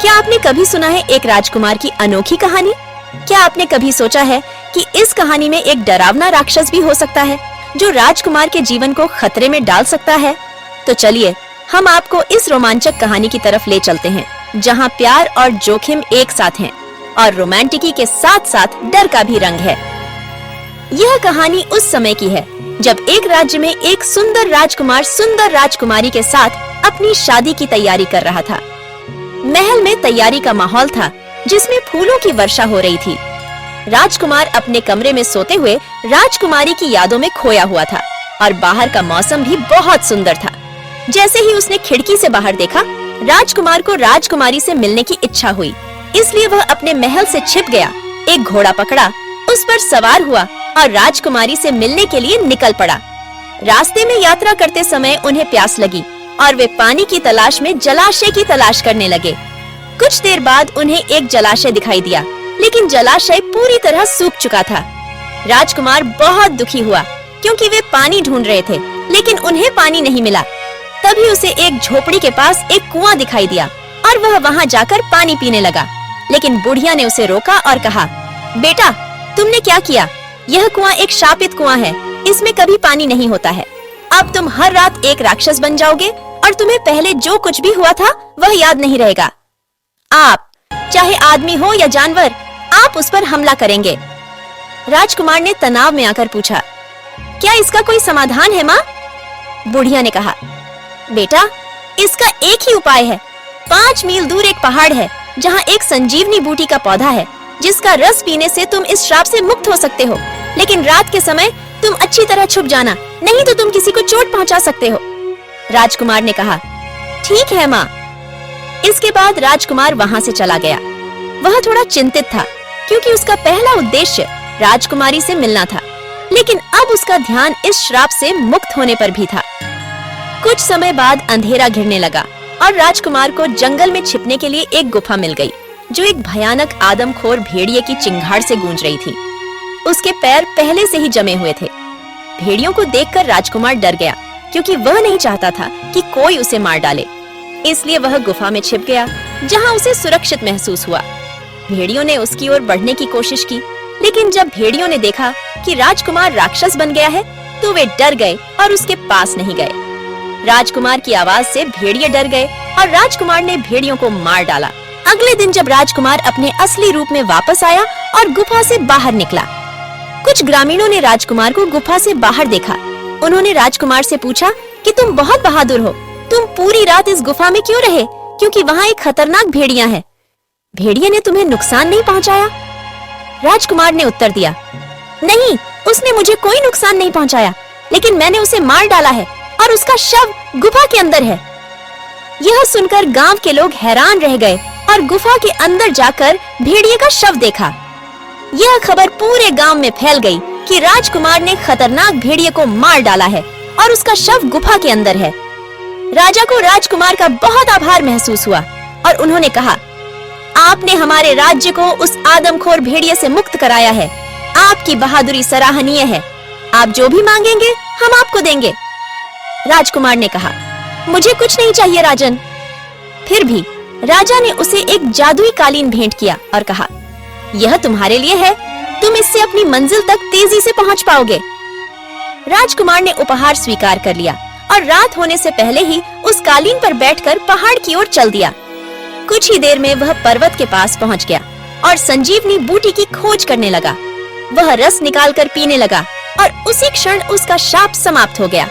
क्या आपने कभी सुना है एक राजकुमार की अनोखी कहानी? क्या आपने कभी सोचा है कि इस कहानी में एक डरावना राक्षस भी हो सकता है जो राजकुमार के जीवन को खतरे में डाल सकता है? तो चलिए हम आपको इस रोमांचक कहानी की तरफ ले चलते हैं, जहां प्यार और जोखिम एक साथ हैं और रोमांटिकी के साथ साथ डर का भी रंग है। यह कहानी उस समय की है जब एक राज्य में एक सुंदर राजकुमार सुंदर राजकुमारी के साथ अपनी शादी की तैयारी कर रहा था। महल में तैयारी का माहौल था जिसमें फूलों की वर्षा हो रही थी। राजकुमार अपने कमरे में सोते हुए राजकुमारी की यादों में खोया हुआ था और बाहर का मौसम भी बहुत सुंदर था। जैसे ही उसने खिड़की से बाहर देखा, राजकुमार को राजकुमारी से मिलने की इच्छा हुई, इसलिए वह अपने महल से छिप गया, एक घोड़ा पकड़ा, उस पर सवार हुआ और राजकुमारी से मिलने के लिए निकल पड़ा। रास्ते में यात्रा करते समय उन्हें प्यास लगी और वे पानी की तलाश में जलाशय की तलाश करने लगे। कुछ देर बाद उन्हें एक जलाशय दिखाई दिया, लेकिन जलाशय पूरी तरह सूख चुका था। राजकुमार बहुत दुखी हुआ क्योंकि वे पानी ढूंढ रहे थे, लेकिन उन्हें पानी नहीं मिला। तभी उसे एक झोपड़ी के पास एक कुआं दिखाई दिया और वह वहां जाकर पानी पीने लगा। लेकिन बुढ़िया ने उसे रोका और कहा, बेटा, तुमने क्या किया? यह कुआं एक शापित कुआं है, इसमें कभी पानी नहीं होता है। अब तुम हर रात एक राक्षस बन जाओगे और तुम्हें पहले जो कुछ भी हुआ था वह याद नहीं रहेगा। आप, चाहे आदमी हो या जानवर, आप उस पर हमला करेंगे। राजकुमार ने तनाव में आकर पूछा, क्या इसका कोई समाधान है माँ? बुढ़िया ने कहा, बेटा, इसका एक ही उपाय है। 5 मील दूर एक पहाड़ है जहाँ एक संजीवनी बूटी का पौधा है जिसका रस पीने से तुम इस श्राप से मुक्त हो सकते हो। लेकिन रात के समय तुम अच्छी तरह छुप जाना, नहीं तो तुम किसी को चोट पहुंचा सकते हो। राजकुमार ने कहा, ठीक है माँ। इसके बाद राजकुमार वहां से चला गया। वह थोड़ा चिंतित था क्योंकि उसका पहला उद्देश्य राजकुमारी से मिलना था, लेकिन अब उसका ध्यान इस श्राप से मुक्त होने पर भी था। कुछ समय बाद अंधेरा घिरने लगा और राजकुमार को जंगल में छिपने के लिए एक गुफा मिल गई, जो एक भयानक आदमखोर भेड़िए की चिंगाड़ से गूंज रही थी। उसके पैर पहले से ही जमे हुए थे। भेड़ियों को देखकर राजकुमार डर गया क्योंकि वह नहीं चाहता था कि कोई उसे मार डाले। इसलिए वह गुफा में छिप गया जहां उसे सुरक्षित महसूस हुआ। भेड़ियों ने उसकी ओर बढ़ने की कोशिश की, लेकिन जब भेड़ियों ने देखा कि राजकुमार राक्षस बन गया है तो वे डर गए और उसके पास नहीं गए। राजकुमार की आवाज से भेड़िए डर गए और राजकुमार ने भेड़ियों को मार डाला। अगले दिन जब राजकुमार अपने असली रूप में वापस आया और गुफा से बाहर निकला, कुछ ग्रामीणों ने राजकुमार को गुफा से बाहर देखा। उन्होंने राजकुमार से पूछा कि तुम बहुत बहादुर हो, तुम पूरी रात इस गुफा में क्यों रहे? क्योंकि वहाँ एक खतरनाक भेड़िया है। भेड़िए ने तुम्हें नुकसान नहीं पहुँचाया? राजकुमार ने उत्तर दिया, नहीं, उसने मुझे कोई नुकसान नहीं पहुँचाया, लेकिन मैंने उसे मार डाला है और उसका शव गुफा के अंदर है। यह सुनकर गांव के लोग हैरान रह गए और गुफा के अंदर जाकर भेड़िए का शव देखा। यह खबर पूरे गांव में फैल गई कि राजकुमार ने खतरनाक भेड़िए को मार डाला है और उसका शव गुफा के अंदर है। राजा को राजकुमार का बहुत आभार महसूस हुआ और उन्होंने कहा, आपने हमारे राज्य को उस आदमखोर भेड़िए से मुक्त कराया है। आपकी बहादुरी सराहनीय है। आप जो भी मांगेंगे हम आपको देंगे। राजकुमार ने कहा, मुझे कुछ नहीं चाहिए राजन। फिर भी राजा ने उसे एक जादुई कालीन भेंट किया और कहा, यह तुम्हारे लिए है, तुम इससे अपनी मंजिल तक तेजी से पहुंच पाओगे। राजकुमार ने उपहार स्वीकार कर लिया और रात होने से पहले ही उस कालीन पर बैठकर पहाड़ की ओर चल दिया। कुछ ही देर में वह पर्वत के पास पहुंच गया और संजीवनी बूटी की खोज करने लगा। वह रस निकालकर पीने लगा और उसी क्षण उसका शाप समाप्त हो गया।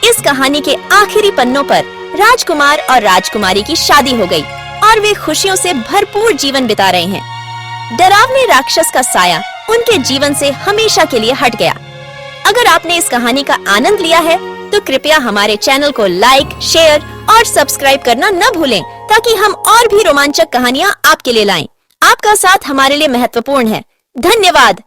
इस कहानी के आखिरी पन्नों पर राजकुमार और राजकुमारी की शादी हो गई और वे खुशियों से भरपूर जीवन बिता रहे हैं। डरावने राक्षस का साया उनके जीवन से हमेशा के लिए हट गया। अगर आपने इस कहानी का आनंद लिया है तो कृपया हमारे चैनल को लाइक, शेयर और सब्सक्राइब करना न भूलें, ताकि हम और भी रोमांचक कहानियाँ आपके लिए लाएं। आपका साथ हमारे लिए महत्वपूर्ण है। धन्यवाद।